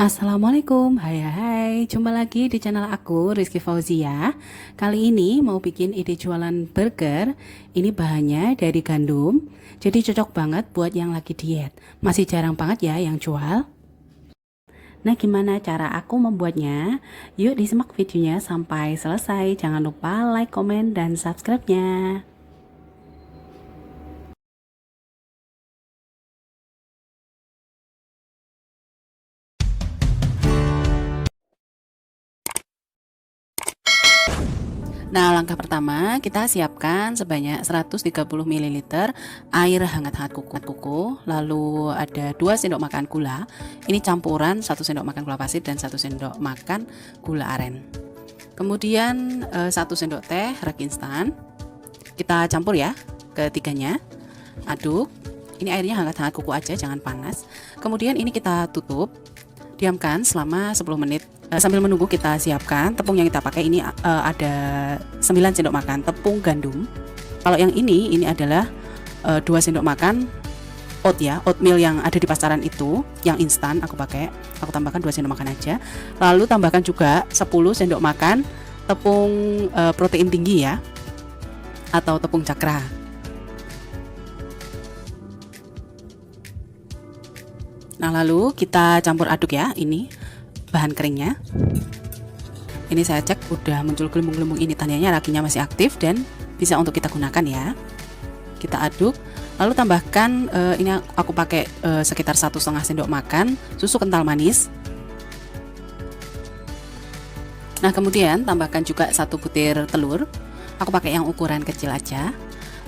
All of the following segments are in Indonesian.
Assalamualaikum, hai, jumpa lagi di channel aku Rizky Fauzia. Kali ini mau bikin ide jualan burger. Ini bahannya dari gandum, jadi cocok banget buat yang lagi diet. Masih jarang banget ya yang jual. Nah, gimana cara aku membuatnya? Yuk disimak videonya sampai selesai. Jangan lupa like, komen, dan subscribe-nya. Nah, langkah pertama kita siapkan sebanyak 130 ml air hangat-hangat kuku, lalu ada 2 sendok makan gula. Ini campuran 1 sendok makan gula pasir dan 1 sendok makan gula aren. Kemudian 1 sendok teh reg instan. Kita campur ya ketiganya. Aduk. Ini airnya hangat-hangat kuku aja, jangan panas. Kemudian ini kita tutup. Diamkan selama 10 menit. Sambil menunggu kita siapkan tepung yang kita pakai. Ini ada 9 sendok makan tepung gandum. Kalau yang ini adalah 2 sendok makan oatmeal yang ada di pasaran itu, yang instan aku pakai. Aku tambahkan 2 sendok makan aja. Lalu tambahkan juga 10 sendok makan tepung protein tinggi ya, atau tepung cakra. Nah, lalu kita campur aduk ya, ini bahan keringnya. Ini saya cek udah muncul gelembung-gelembung, ini tandanya raginya masih aktif dan bisa untuk kita gunakan ya. Kita aduk, lalu tambahkan ini aku pakai sekitar 1,5 sendok makan susu kental manis. Nah, kemudian tambahkan juga 1 butir telur. Aku pakai yang ukuran kecil aja.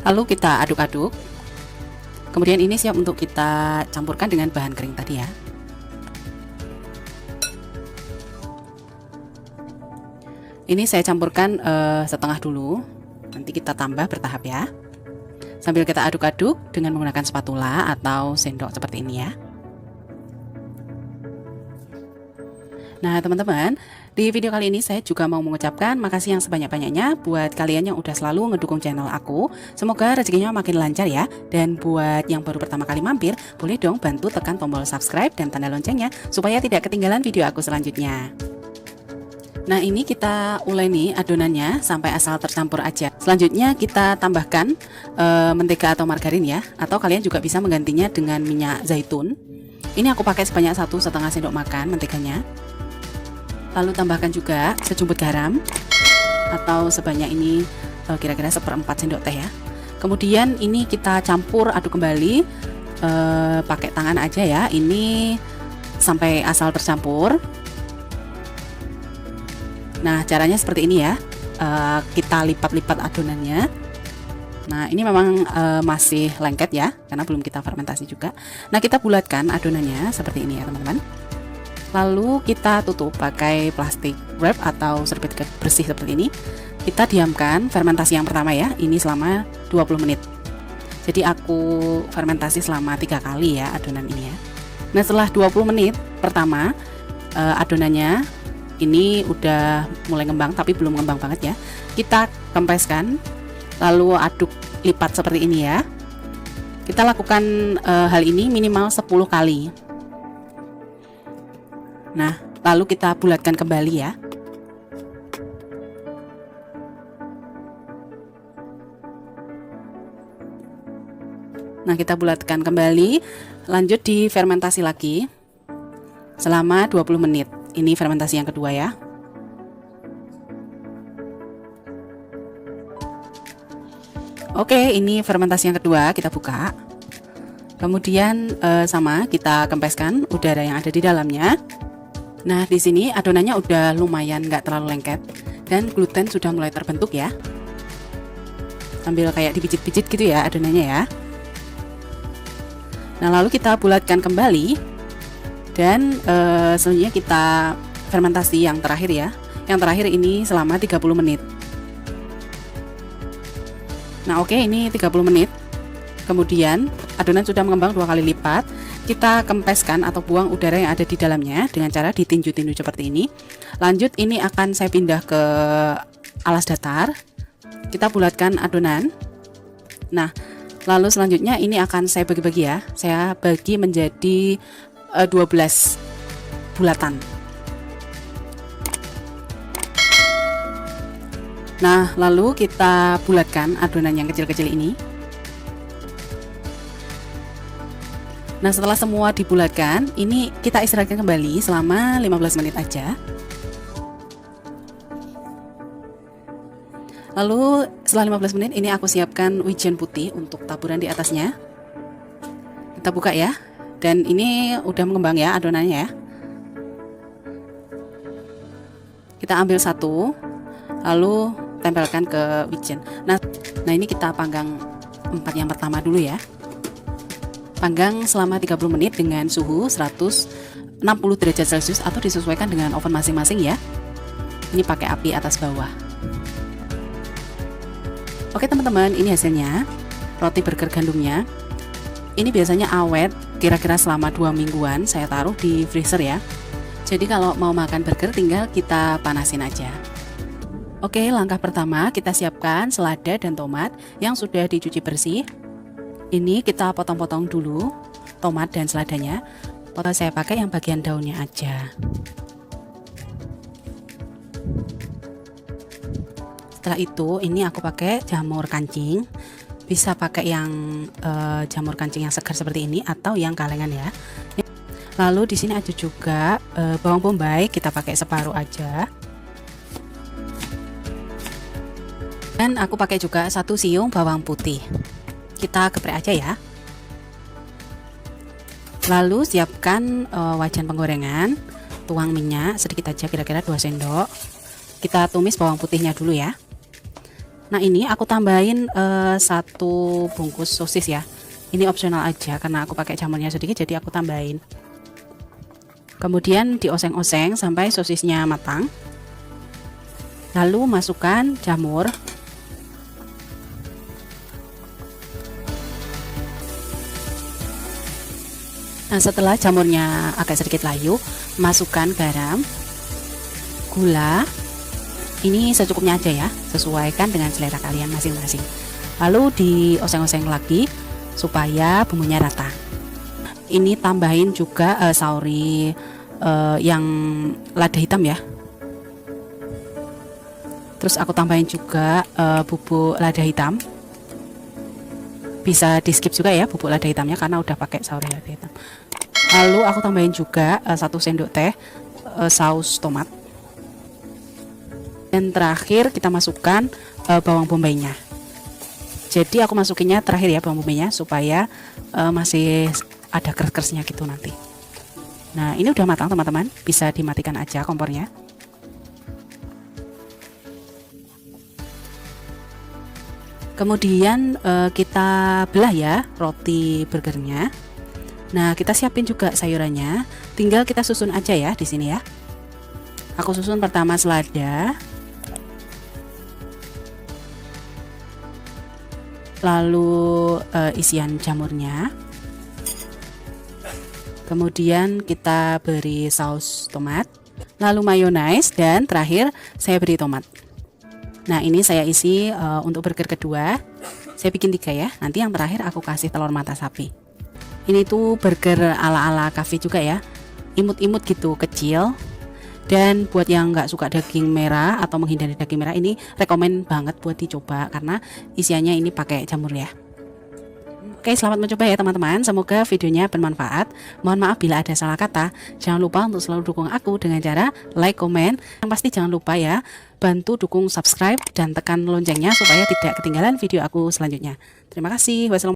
Lalu kita aduk-aduk. Kemudian ini siap untuk kita campurkan dengan bahan kering tadi ya. Ini saya campurkan setengah dulu, nanti kita tambah bertahap ya. Sambil kita aduk-aduk dengan menggunakan spatula atau sendok seperti ini ya. Nah teman-teman, di video kali ini saya juga mau mengucapkan makasih yang sebanyak-banyaknya buat kalian yang udah selalu ngedukung channel aku. Semoga rezekinya makin lancar ya. Dan buat yang baru pertama kali mampir, boleh dong bantu tekan tombol subscribe dan tanda loncengnya supaya tidak ketinggalan video aku selanjutnya. Nah, ini kita uleni adonannya sampai asal tercampur aja. Selanjutnya kita tambahkan mentega atau margarin ya, atau kalian juga bisa menggantinya dengan minyak zaitun. Ini aku pakai sebanyak 1,5 sendok makan menteganya. Lalu tambahkan juga sejumput garam, atau sebanyak ini kira-kira 1/4 sendok teh ya. Kemudian ini kita campur aduk kembali pakai tangan aja ya. Ini sampai asal tercampur. Nah, caranya seperti ini ya. Kita lipat-lipat adonannya. Nah, ini memang masih lengket ya, karena belum kita fermentasi juga. Nah, kita bulatkan adonannya seperti ini ya, teman-teman. Lalu kita tutup pakai plastik wrap atau serbet bersih seperti ini. Kita diamkan fermentasi yang pertama ya, ini selama 20 menit. Jadi aku fermentasi selama 3 kali ya adonan ini ya. Nah, setelah 20 menit pertama adonannya ini udah mulai ngembang, tapi belum ngembang banget ya. Kita kempeskan, lalu aduk lipat seperti ini ya. Kita lakukan hal ini minimal 10 kali. Nah, lalu kita bulatkan kembali ya. Nah, kita bulatkan kembali, lanjut di fermentasi lagi selama 20 menit. Ini fermentasi yang kedua ya. Oke, ini fermentasi yang kedua, kita buka. Kemudian sama kita kempeskan udara yang ada di dalamnya. Nah, di sini adonannya udah lumayan nggak terlalu lengket dan gluten sudah mulai terbentuk ya. Sambil kayak dipijit-pijit gitu ya adonannya ya. Nah, lalu kita bulatkan kembali. Dan selanjutnya kita fermentasi yang terakhir ya. Yang terakhir ini selama 30 menit. Nah, oke, ini 30 menit. Kemudian adonan sudah mengembang 2 kali lipat. Kita kempeskan atau buang udara yang ada di dalamnya dengan cara ditinju-tinju seperti ini. Lanjut, ini akan saya pindah ke alas datar. Kita bulatkan adonan. Nah, lalu selanjutnya ini akan saya bagi-bagi ya. Saya bagi menjadi 12 bulatan. Nah, lalu kita bulatkan adonan yang kecil-kecil ini. Nah, setelah semua dibulatkan, ini kita istirahatkan kembali selama 15 menit aja. Lalu setelah 15 menit ini aku siapkan wijen putih untuk taburan di atasnya. Kita buka ya. Dan ini udah mengembang ya adonannya ya. Kita ambil satu, lalu tempelkan ke wijen. Nah ini kita panggang 4 yang pertama dulu ya. Panggang selama 30 menit dengan suhu 160 derajat Celcius atau disesuaikan dengan oven masing-masing ya. Ini pakai api atas bawah. Oke teman-teman, ini hasilnya. Roti burger gandumnya. Ini biasanya awet, kira-kira selama 2 mingguan saya taruh di freezer ya. Jadi kalau mau makan burger tinggal kita panasin aja. Oke, langkah pertama kita siapkan selada dan tomat yang sudah dicuci bersih. Ini kita potong-potong dulu tomat dan seladanya. Potong saya pakai yang bagian daunnya aja. Setelah itu ini aku pakai jamur kancing. Bisa pakai yang jamur kancing yang segar seperti ini atau yang kalengan ya. Lalu di sini ada juga bawang bombay, kita pakai separuh aja. Dan aku pakai juga 1 siung bawang putih. Kita geprek aja ya. Lalu siapkan wajan penggorengan, tuang minyak sedikit aja, kira-kira 2 sendok. Kita tumis bawang putihnya dulu ya. Nah ini aku tambahin 1 bungkus sosis ya. Ini opsional aja karena aku pakai jamurnya sedikit, jadi aku tambahin. Kemudian dioseng-oseng sampai sosisnya matang. Lalu masukkan jamur. Nah setelah jamurnya agak sedikit layu, masukkan garam, gula. Ini secukupnya aja ya, sesuaikan dengan selera kalian masing-masing. Lalu dioseng-oseng lagi supaya bumbunya rata. Ini tambahin juga sauri yang lada hitam ya. Terus aku tambahin juga bubuk lada hitam. Bisa di skip juga ya bubuk lada hitamnya karena udah pakai sauri lada hitam. Lalu aku tambahin juga 1 sendok teh saus tomat. Dan terakhir kita masukkan bawang bombaynya. Jadi aku masukinnya terakhir ya bawang bombaynya supaya masih ada keras-kerasnya gitu nanti. Nah ini udah matang teman-teman, bisa dimatikan aja kompornya. Kemudian kita belah ya roti burgernya. Nah kita siapin juga sayurannya, tinggal kita susun aja ya di sini ya. Aku susun pertama selada, lalu isian jamurnya, kemudian kita beri saus tomat, lalu mayonaise, dan terakhir saya beri tomat. Nah ini saya isi untuk burger kedua, saya bikin 3 ya, nanti yang terakhir aku kasih telur mata sapi. Ini tuh burger ala-ala cafe juga ya, imut-imut gitu, kecil. Dan buat yang nggak suka daging merah atau menghindari daging merah, ini rekomen banget buat dicoba karena isiannya ini pakai jamur ya. Oke, selamat mencoba ya teman-teman. Semoga videonya bermanfaat. Mohon maaf bila ada salah kata. Jangan lupa untuk selalu dukung aku dengan cara like, komen. Yang pasti jangan lupa ya, bantu dukung subscribe dan tekan loncengnya supaya tidak ketinggalan video aku selanjutnya. Terima kasih. Wassalamualaikum.